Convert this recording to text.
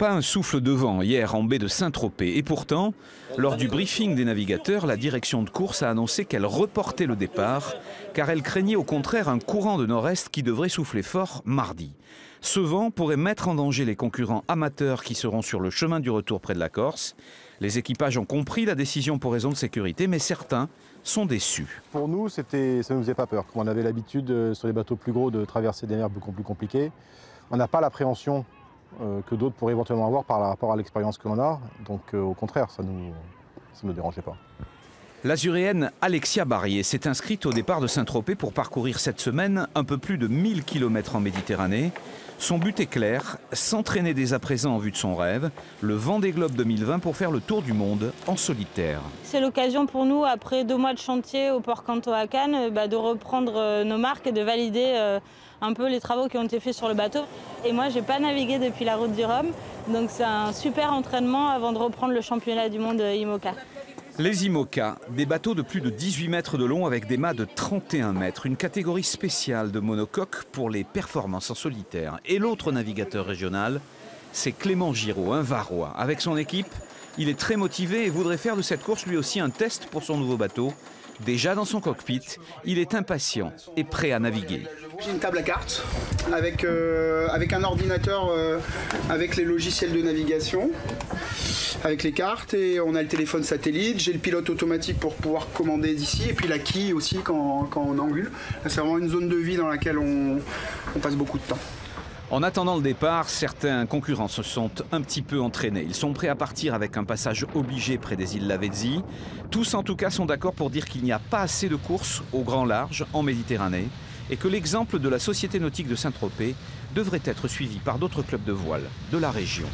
Pas un souffle de vent hier en baie de Saint-Tropez. Et pourtant, lors du briefing des navigateurs, la direction de course a annoncé qu'elle reportait le départ, car elle craignait au contraire un courant de nord-est qui devrait souffler fort mardi. Ce vent pourrait mettre en danger les concurrents amateurs qui seront sur le chemin du retour près de la Corse. Les équipages ont compris la décision pour raison de sécurité, mais certains sont déçus. Pour nous, ça ne nous faisait pas peur. On avait l'habitude sur les bateaux plus gros de traverser des mers beaucoup plus compliquées. On n'a pas l'appréhension que d'autres pourraient éventuellement avoir par rapport à l'expérience que l'on a. Donc au contraire, ça ne nous dérangeait pas. L'azuréenne Alexia Barrier s'est inscrite au départ de Saint-Tropez pour parcourir cette semaine un peu plus de 1000 km en Méditerranée. Son but est clair, s'entraîner dès à présent en vue de son rêve, le Vendée Globe 2020 pour faire le tour du monde en solitaire. C'est l'occasion pour nous, après 2 mois de chantier au port Canto à Cannes, de reprendre nos marques et de valider un peu les travaux qui ont été faits sur le bateau. Et moi, je n'ai pas navigué depuis la route du Rhum, donc c'est un super entraînement avant de reprendre le championnat du monde IMOCA. Les IMOCA, des bateaux de plus de 18 mètres de long avec des mâts de 31 mètres, une catégorie spéciale de monocoque pour les performances en solitaire. Et l'autre navigateur régional, c'est Clément Giraud, un Varois. Avec son équipe, il est très motivé et voudrait faire de cette course lui aussi un test pour son nouveau bateau. Déjà dans son cockpit, il est impatient et prêt à naviguer. J'ai une table à cartes avec un ordinateur avec les logiciels de navigation, avec les cartes, et on a le téléphone satellite. J'ai le pilote automatique pour pouvoir commander d'ici, et puis la quille aussi quand on angule. C'est vraiment une zone de vie dans laquelle on passe beaucoup de temps. En attendant le départ, certains concurrents se sont un petit peu entraînés. Ils sont prêts à partir avec un passage obligé près des îles Lavezzi. Tous en tout cas sont d'accord pour dire qu'il n'y a pas assez de courses au grand large en Méditerranée et que l'exemple de la Société nautique de Saint-Tropez devrait être suivi par d'autres clubs de voile de la région.